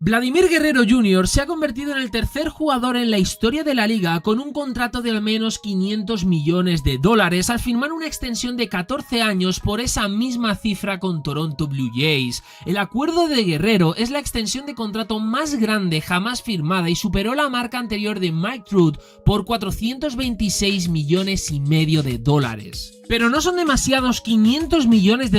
Vladimir Guerrero Jr. se ha convertido en el tercer jugador en la historia de la liga con un contrato de al menos $500 millones al firmar una extensión de 14 años por esa misma cifra con Toronto Blue Jays. El acuerdo de Guerrero es la extensión de contrato más grande jamás firmada y superó la marca anterior de Mike Trout por $426,5 millones. Pero no son demasiados $500 millones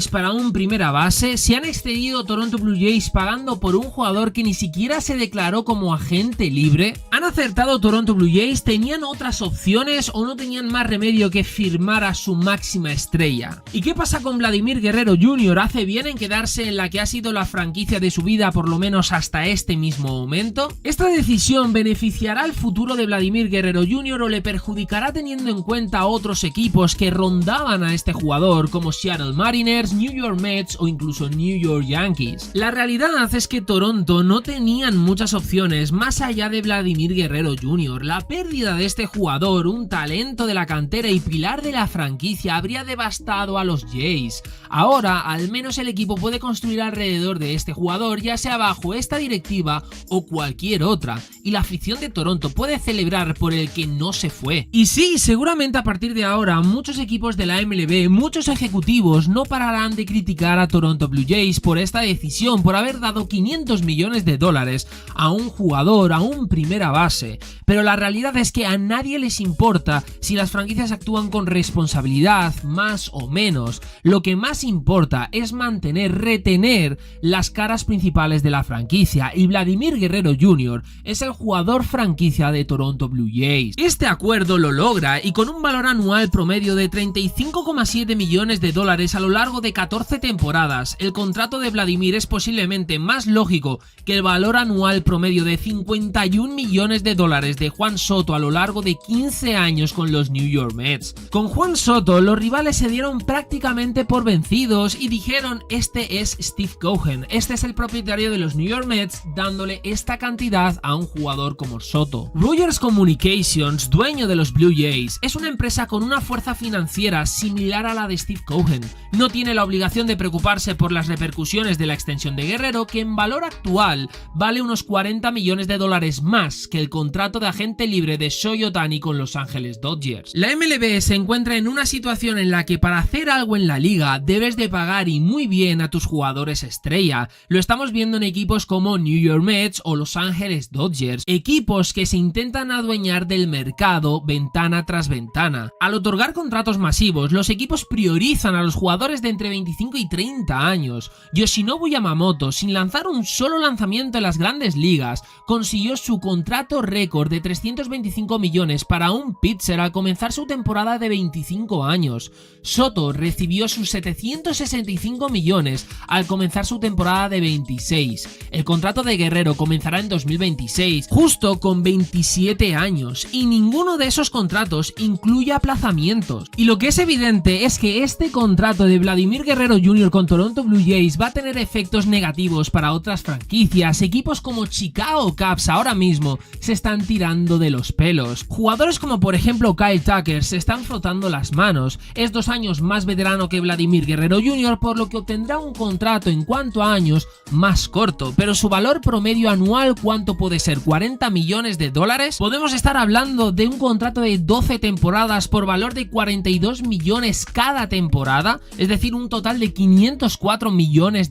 para un primera base. Se han excedido Toronto Blue Jays pagando por un jugador que ni siquiera se declaró como agente libre. ¿Han acertado Toronto Blue Jays? ¿Tenían otras opciones o no tenían más remedio que firmar a su máxima estrella? ¿Y qué pasa con Vladimir Guerrero Jr.? ¿Hace bien en quedarse en la que ha sido la franquicia de su vida por lo menos hasta este mismo momento? ¿Esta decisión beneficiará el futuro de Vladimir Guerrero Jr. o le perjudicará teniendo en cuenta a otros equipos que rondaban a este jugador como Seattle Mariners, New York Mets o incluso New York Yankees? La realidad es que Toronto no tenían muchas opciones más allá de Vladimir Guerrero Jr. La pérdida de este jugador, un talento de la cantera y pilar de la franquicia, habría devastado a los Jays. Ahora, al menos el equipo puede construir alrededor de este jugador, ya sea bajo esta directiva o cualquier otra, y la afición de Toronto puede celebrar por el que no se fue. Y sí, seguramente a partir de ahora muchos equipos de la MLB, muchos ejecutivos no pararán de criticar a Toronto Blue Jays por esta decisión, por haber dado $500 millones a un jugador, a un primera base. Pero la realidad es que a nadie les importa si las franquicias actúan con responsabilidad, más o menos. Lo que más importa es retener las caras principales de la franquicia, y Vladimir Guerrero Jr. es el jugador franquicia de Toronto Blue Jays. Este acuerdo lo logra, y con un valor anual promedio de $35,7 millones a lo largo de 14 temporadas, el contrato de Vladimir es posiblemente más lógico que el valor anual promedio de $51 millones de Juan Soto a lo largo de 15 años con los New York Mets. Con Juan Soto, los rivales se dieron prácticamente por vencidos y dijeron: este es Steve Cohen, este es el propietario de los New York Mets, dándole esta cantidad a un jugador como Soto. Rogers Communications, dueño de los Blue Jays, es una empresa con una fuerza financiera similar a la de Steve Cohen. No tiene la obligación de preocuparse por las repercusiones de la extensión de Guerrero, que en valor actual vale unos $40 millones más que el contrato de agente libre de Shohei Ohtani con Los Ángeles Dodgers. La MLB se encuentra en una situación en la que para hacer algo en la liga debes de pagar, y muy bien, a tus jugadores estrella. Lo estamos viendo en equipos como New York Mets o Los Ángeles Dodgers, equipos que se intentan adueñar del mercado ventana tras ventana. Al otorgar contratos masivos, los equipos priorizan a los jugadores de entre 25 y 30 años. Yoshinobu Yamamoto, sin lanzar un solo lanzamiento en las grandes ligas, consiguió su contrato récord de $325 millones para un pitcher al comenzar su temporada de 25 años. Soto recibió sus $765 millones al comenzar su temporada de 26. El contrato de Guerrero comenzará en 2026, justo con 27 años, y ninguno de esos contratos incluye aplazamientos. Y lo que es evidente es que este contrato de Vladimir Guerrero Jr. con Toronto Blue Jays va a tener efectos negativos para otras franquicias. Equipos como Chicago Cubs ahora mismo se están tirando de los pelos. Jugadores como por ejemplo Kyle Tucker se están frotando las manos. Es 2 años más veterano que Vladimir Guerrero Jr., por lo que obtendrá un contrato en cuanto a años más corto, pero su valor promedio anual, ¿cuánto puede ser? ¿40 millones de dólares? Podemos estar hablando de un contrato de 12 temporadas por valor de $42 millones cada temporada, es decir, un total de $504 millones.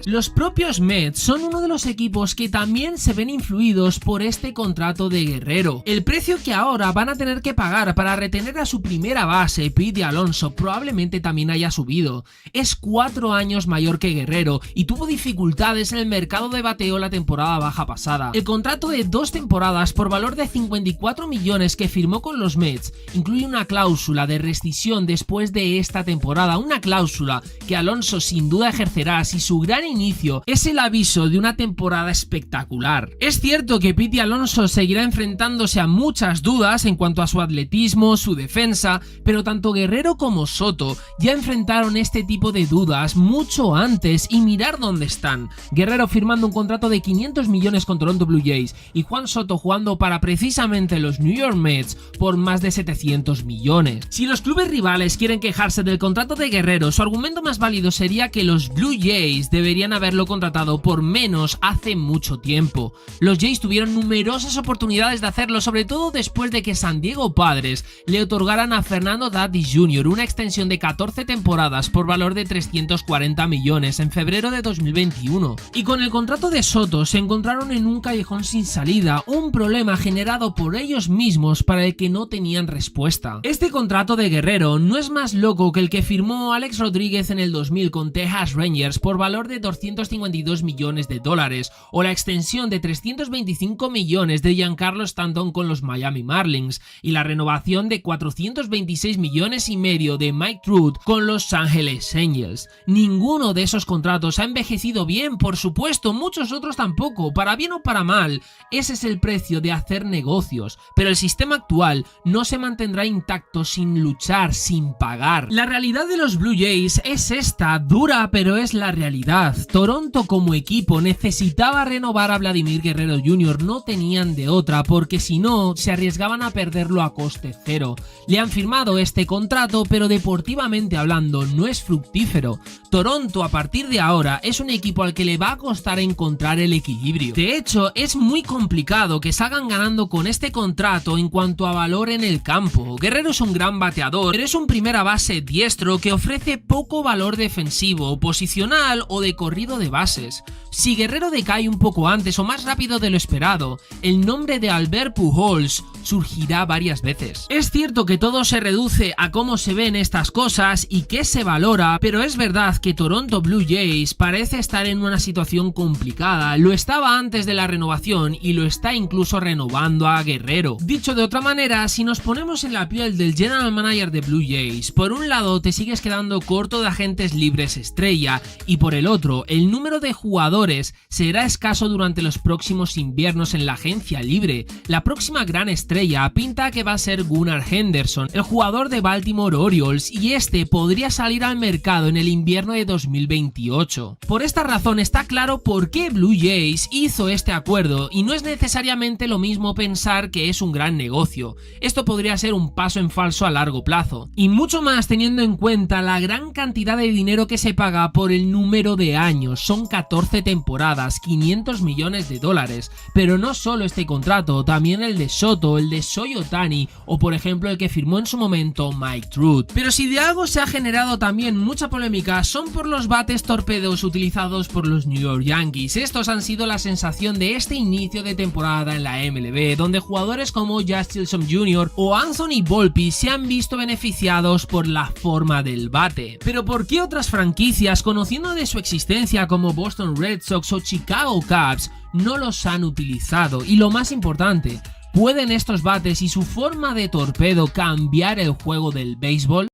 Los propios Mets son uno de los equipos que también se ven influidos por este contrato de Guerrero. El precio que ahora van a tener que pagar para retener a su primera base, Pete Alonso, probablemente también haya subido. Es 4 años mayor que Guerrero y tuvo dificultades en el mercado de bateo la temporada baja pasada. El contrato de 2 temporadas por valor de $54 millones que firmó con los Mets incluye una cláusula de rescisión después de esta temporada, una cláusula que Alonso sin duda ejercerá si su gran inicio es el aviso de una temporada espectacular. Es cierto que Pete Alonso Alonso seguirá enfrentándose a muchas dudas en cuanto a su atletismo, su defensa, pero tanto Guerrero como Soto ya enfrentaron este tipo de dudas mucho antes y mirar dónde están. Guerrero firmando un contrato de 500 millones con Toronto Blue Jays y Juan Soto jugando para precisamente los New York Mets por más de 700 millones. Si los clubes rivales quieren quejarse del contrato de Guerrero, su argumento más válido sería que los Blue Jays deberían haberlo contratado por menos hace mucho tiempo. Los Jays tuvieron numerosas oportunidades de hacerlo, sobre todo después de que San Diego Padres le otorgaran a Fernando Tatis Jr. una extensión de 14 temporadas por valor de 340 millones en febrero de 2021. Y con el contrato de Soto se encontraron en un callejón sin salida, un problema generado por ellos mismos para el que no tenían respuesta. Este contrato de Guerrero no es más loco que el que firmó Alex Rodríguez en el 2000 con Texas Rangers por valor de 252 millones de dólares, o la extensión de 325 millones de Giancarlo Stanton con los Miami Marlins, y la renovación de 426 millones y medio de Mike Trout con los Los Angeles Angels. Ninguno de esos contratos ha envejecido bien, por supuesto, muchos otros tampoco, para bien o para mal. Ese es el precio de hacer negocios, pero el sistema actual no se mantendrá intacto sin luchar, sin pagar. La realidad de los Blue Jays es esta, dura, pero es la realidad. Toronto como equipo necesitaba renovar a Vladimir Guerrero Jr., no tenían de otra, porque si no, se arriesgaban a perderlo a coste cero. Le han firmado este contrato, pero deportivamente hablando no es fructífero. Toronto a partir de ahora es un equipo al que le va a costar encontrar el equilibrio. De hecho, es muy complicado que salgan ganando con este contrato en cuanto a valor en el campo. Guerrero es un gran bateador, pero es un primera base diestro que ofrece poco valor defensivo, posicional o de corrido de bases. Si Guerrero decae un poco antes o más rápido de lo esperado, el nombre de Albert Pujols surgirá varias veces. Es cierto que todo se reduce a cómo se ven estas cosas y qué se valora, pero es verdad que Toronto Blue Jays parece estar en una situación complicada. Lo estaba antes de la renovación y lo está incluso renovando a Guerrero. Dicho de otra manera, si nos ponemos en la piel del general manager de Blue Jays, por un lado te sigues quedando corto de agentes libres estrella y por el otro el número de jugadores será escaso durante los próximos inviernos en la agencia libre. La próxima gran estrella pinta que va a ser Gunnar Henderson, el jugador de Baltimore Orioles, y este podría salir al mercado en el invierno de 2028. Por esta razón está claro por qué Blue Jays hizo este acuerdo y no es necesariamente lo mismo pensar que es un gran negocio. Esto podría ser un paso en falso a largo plazo, y mucho más teniendo en cuenta la gran cantidad de dinero que se paga por el número de años. Son 14 temporadas, 500 millones de dólares, pero no solo este contrato, también el de Soto, el de Shohei Ohtani o por ejemplo el que firmó en su momento Mike Trout. Pero si de algo se ha generado también mucha polémica son por los bates torpedos utilizados por los New York Yankees. Estos han sido la sensación de este inicio de temporada en la MLB, donde jugadores como Josh Chilson Jr. o Anthony Volpe se han visto beneficiados por la forma del bate. Pero ¿por qué otras franquicias, conociendo de su existencia como Boston Red Sox o Chicago Cubs, no los han utilizado? Y lo más importante, ¿pueden estos bates y su forma de torpedo cambiar el juego del béisbol?